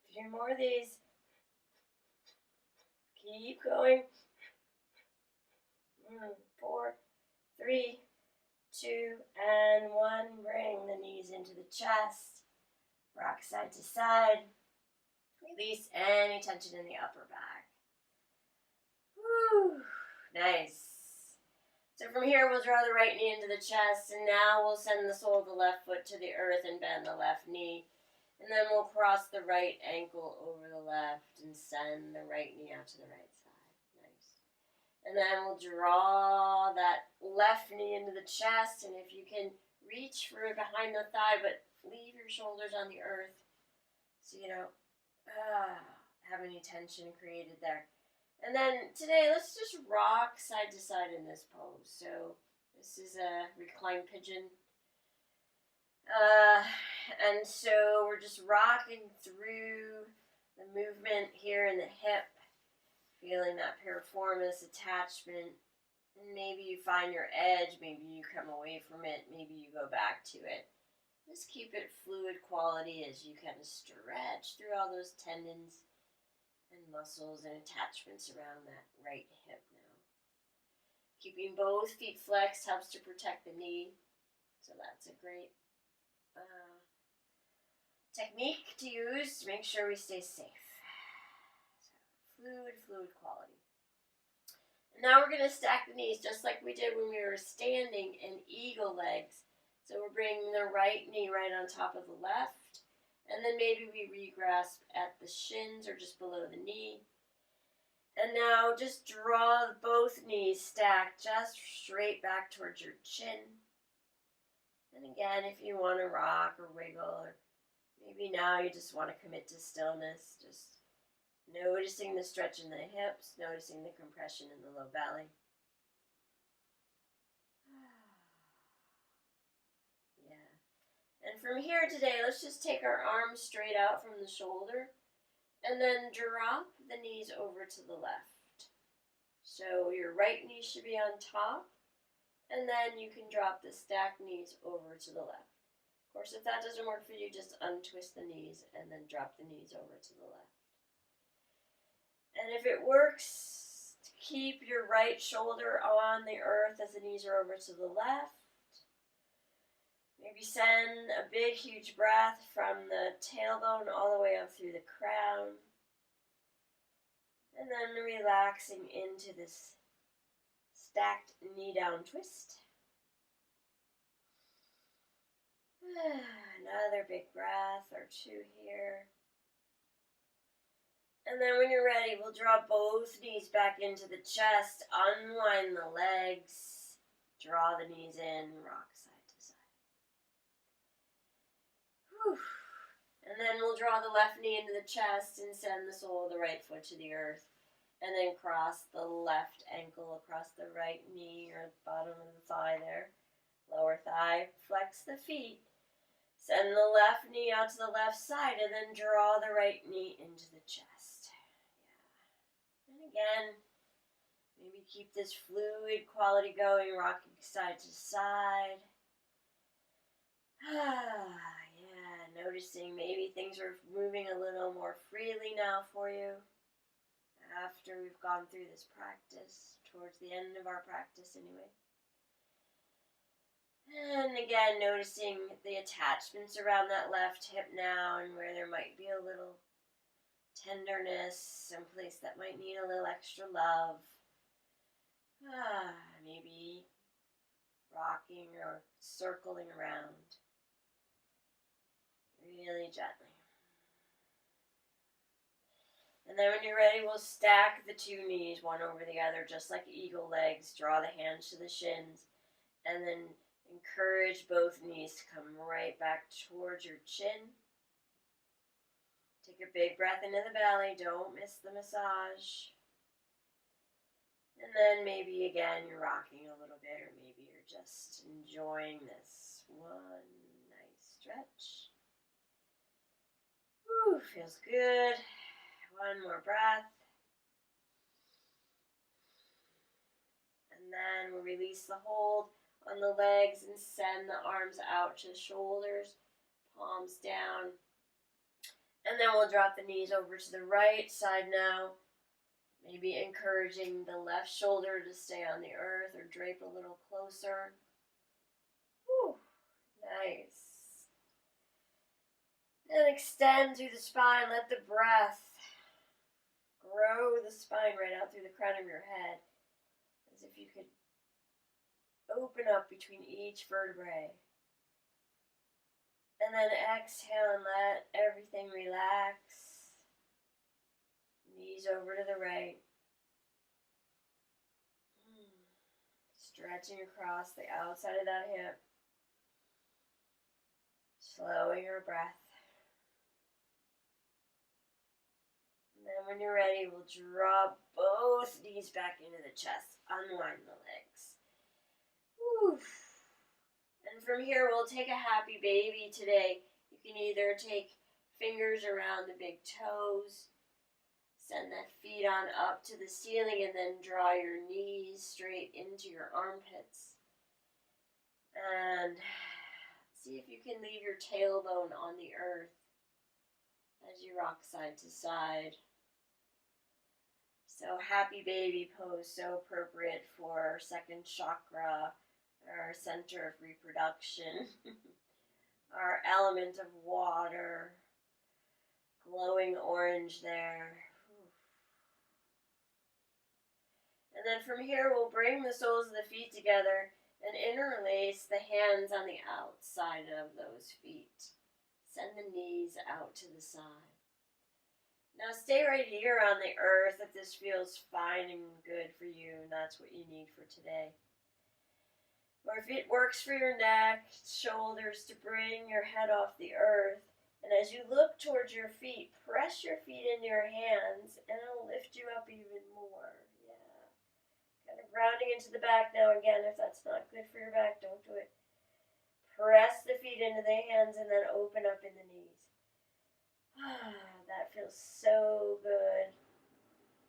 A few more of these. Keep going. 4, 3, 2, and 1. Bring the knees into the chest. Rock side to side. Release any tension in the upper back. Woo! Nice. So from here, we'll draw the right knee into the chest, and now we'll send the sole of the left foot to the earth and bend the left knee. And then we'll cross the right ankle over the left and send the right knee out to the right side. Nice. And then we'll draw that left knee into the chest, and if you can, reach for it behind the thigh, but leave your shoulders on the earth so you don't have any tension created there. And then today, let's just rock side to side in this pose. So this is a reclined pigeon. And so we're just rocking through the movement here in the hip, feeling that piriformis attachment. And maybe you find your edge, maybe you come away from it, maybe you go back to it. Just keep it fluid quality as you kind of stretch through all those tendons and muscles and attachments around that right hip now. Keeping both feet flexed helps to protect the knee, so that's a great technique to use to make sure we stay safe. So, fluid quality. And now we're going to stack the knees just like we did when we were standing in eagle legs. So we're bringing the right knee right on top of the left, and then maybe we re-grasp at the shins or just below the knee. And now just draw both knees stacked just straight back towards your chin. And again, if you want to rock or wiggle, or maybe now you just want to commit to stillness, just noticing the stretch in the hips, noticing the compression in the low belly. And from here today, let's just take our arms straight out from the shoulder and then drop the knees over to the left. So your right knee should be on top, and then you can drop the stacked knees over to the left. Of course, if that doesn't work for you, just untwist the knees and then drop the knees over to the left. And if it works, keep your right shoulder on the earth as the knees are over to the left. Maybe send a big, huge breath from the tailbone all the way up through the crown. And then relaxing into this stacked knee down twist. Another big breath or two here. And then when you're ready, we'll draw both knees back into the chest, unwind the legs, draw the knees in, rock side to side. And then we'll draw the left knee into the chest and send the sole of the right foot to the earth. And then cross the left ankle across the right knee or bottom of the thigh there. Lower thigh, flex the feet. Send the left knee out to the left side and then draw the right knee into the chest. Yeah. And again, maybe keep this fluid quality going, rocking side to side. Yeah, noticing maybe things are moving a little more freely now for you after we've gone through this practice, towards the end of our practice anyway. And again, noticing the attachments around that left hip now and where there might be a little tenderness, someplace that might need a little extra love. Maybe rocking or circling around really gently. And then when you're ready, we'll stack the two knees one over the other, just like eagle legs. Draw the hands to the shins, and then encourage both knees to come right back towards your chin. Take a big breath into the belly. Don't miss the massage. And then maybe again you're rocking a little bit, or maybe you're just enjoying this one nice stretch. Whew, feels good. One more breath. And then we'll release the hold on the legs and send the arms out to the shoulders, palms down. And then we'll drop the knees over to the right side now. Maybe encouraging the left shoulder to stay on the earth or drape a little closer. Whew, nice. And extend through the spine. Let the breath grow the spine right out through the crown of your head. As if you could open up between each vertebrae. And then exhale and let everything relax. Knees over to the right. Stretching across the outside of that hip. Slowing your breath. And then when you're ready, we'll drop both knees back into the chest. Unwind the legs. Woo. And from here, we'll take a happy baby today. You can either take fingers around the big toes, send the feet on up to the ceiling, and then draw your knees straight into your armpits. And see if you can leave your tailbone on the earth as you rock side to side. So happy baby pose, so appropriate for our second chakra, our center of reproduction, our element of water, glowing orange there. And then from here, we'll bring the soles of the feet together and interlace the hands on the outside of those feet. Send the knees out to the side. Now stay right here on the earth if this feels fine and good for you, and that's what you need for today. Or if it works for your neck, shoulders, to bring your head off the earth, and as you look towards your feet, press your feet into your hands, and it'll lift you up even more. Yeah. Kind of rounding into the back now. Again, if that's not good for your back, don't do it. Press the feet into the hands and then open up in the knees. That feels so good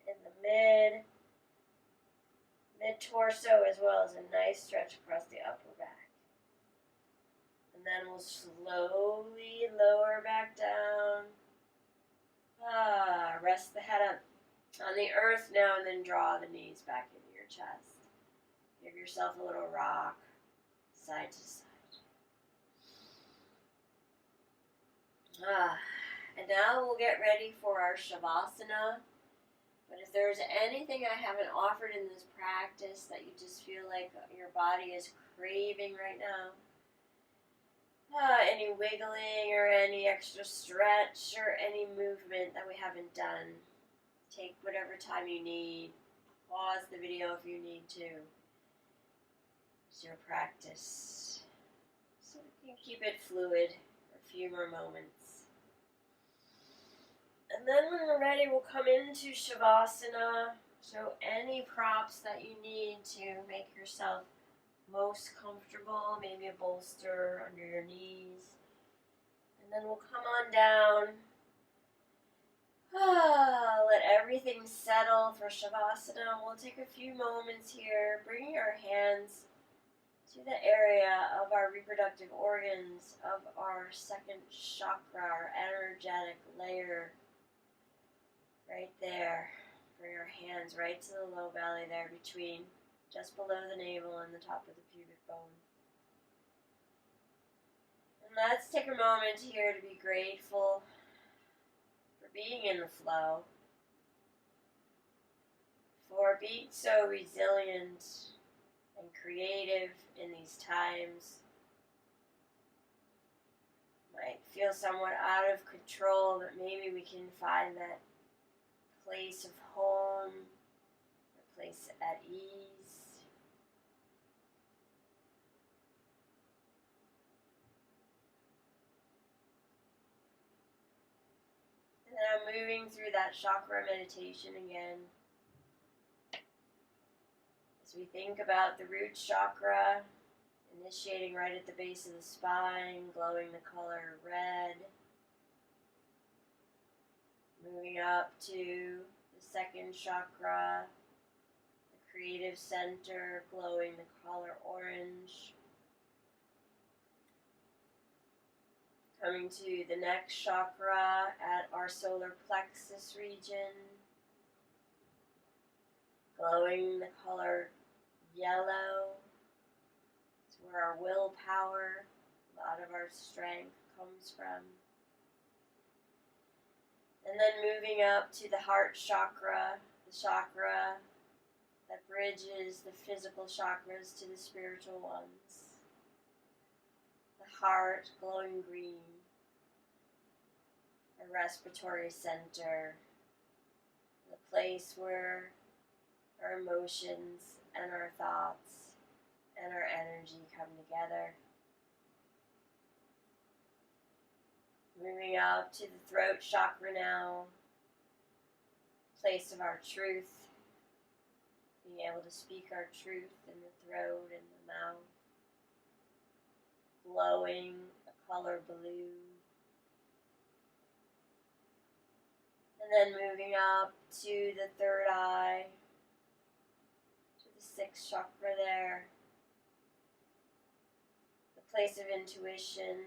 in the mid-torso, as well as a nice stretch across the upper back. And then we'll slowly lower back down. Rest the head up on the earth now and then draw the knees back into your chest. Give yourself a little rock, side to side. And now we'll get ready for our Shavasana. But if there's anything I haven't offered in this practice that you just feel like your body is craving right now, any wiggling or any extra stretch or any movement that we haven't done, take whatever time you need. Pause the video if you need to. It's your practice. So you can keep it fluid for a few more moments. And then when we're ready, we'll come into Shavasana. So any props that you need to make yourself most comfortable, maybe a bolster under your knees. And then we'll come on down. Let everything settle for Shavasana. We'll take a few moments here, bringing our hands to the area of our reproductive organs, of our second chakra, our energetic layer. Right there. Bring our hands right to the low belly there, between, just below the navel and the top of the pubic bone. And let's take a moment here to be grateful for being in the flow, for being so resilient and creative in these times. Might feel somewhat out of control, but maybe we can find that place of home, a place at ease. And now moving through that chakra meditation again. As we think about the root chakra, initiating right at the base of the spine, glowing the color red. Moving up to the second chakra, the creative center, glowing the color orange. Coming to the next chakra at our solar plexus region, glowing the color yellow. It's where our willpower, a lot of our strength comes from. And then moving up to the heart chakra, the chakra that bridges the physical chakras to the spiritual ones. The heart, glowing green, a respiratory center, the place where our emotions and our thoughts and our energy come together. Moving up to the throat chakra now, place of our truth, being able to speak our truth in the throat and the mouth, glowing a color blue. And then moving up to the third eye, to the sixth chakra there, the place of intuition,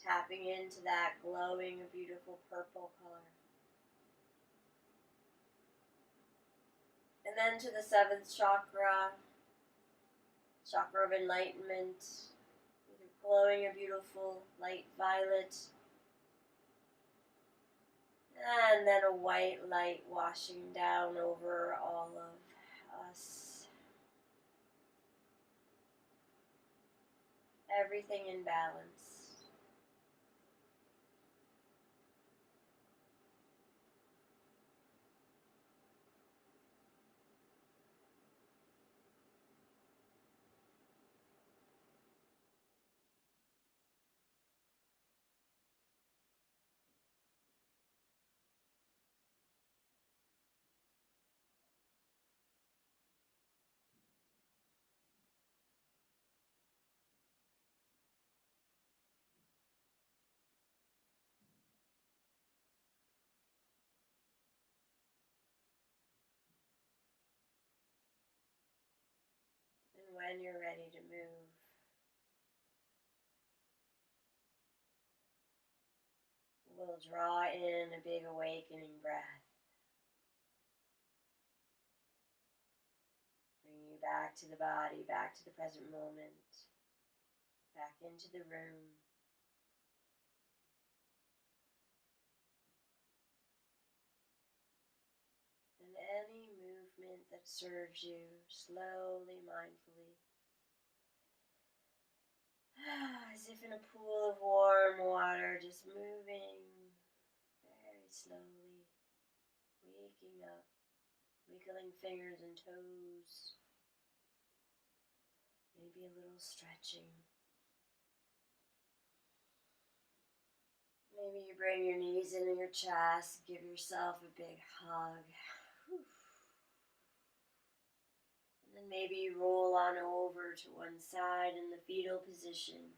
tapping into that glowing, beautiful purple color. And then to the seventh chakra, chakra of enlightenment, either glowing a beautiful light violet, and then a white light washing down over all of us. Everything in balance. And when you're ready to move, we'll draw in a big awakening breath. Bring you back to the body, back to the present moment, back into the room. And any movement that serves you, slowly, mindfully, as if in a pool of warm water, just moving very slowly, waking up, wiggling fingers and toes, maybe a little stretching. Maybe you bring your knees into your chest, give yourself a big hug. Whew. And then maybe you roll on over to one side in the fetal position.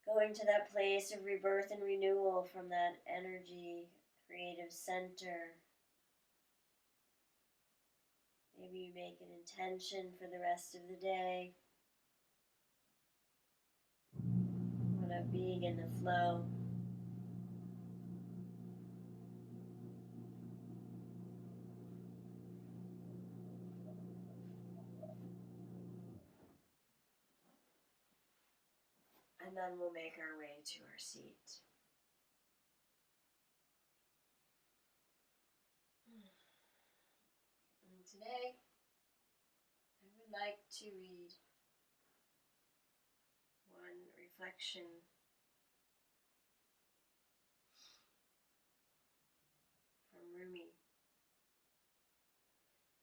Going to that place of rebirth and renewal from that energy, creative center. Maybe you make an intention for the rest of the day. Of being in the flow. And then we'll make our way to our seat. And today, I would like to read one reflection from Rumi.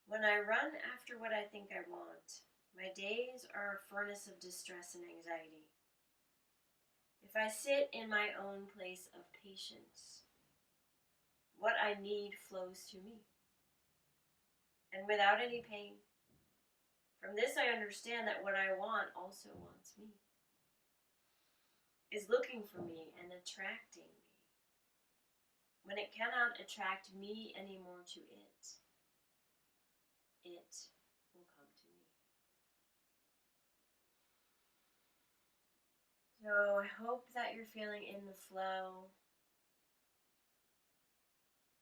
When I run after what I think I want, my days are a furnace of distress and anxiety. If I sit in my own place of patience, what I need flows to me, and without any pain. From this I understand that what I want also wants me. is looking for me and attracting me, when it cannot attract me anymore to it, it will come to me. So I hope that you're feeling in the flow,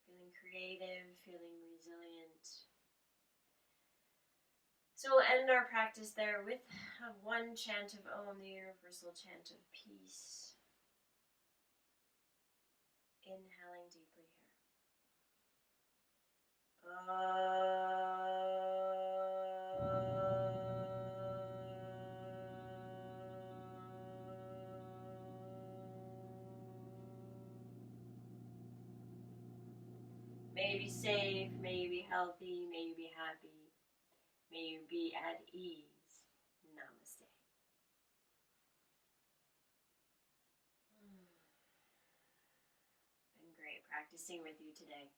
feeling creative, feeling resilient. So we'll end our practice there with one chant of Om, the universal chant of peace. Inhaling deeply here. May you be safe, may you be healthy, may you be happy, may you be at ease. Namaste. Been great practicing with you today.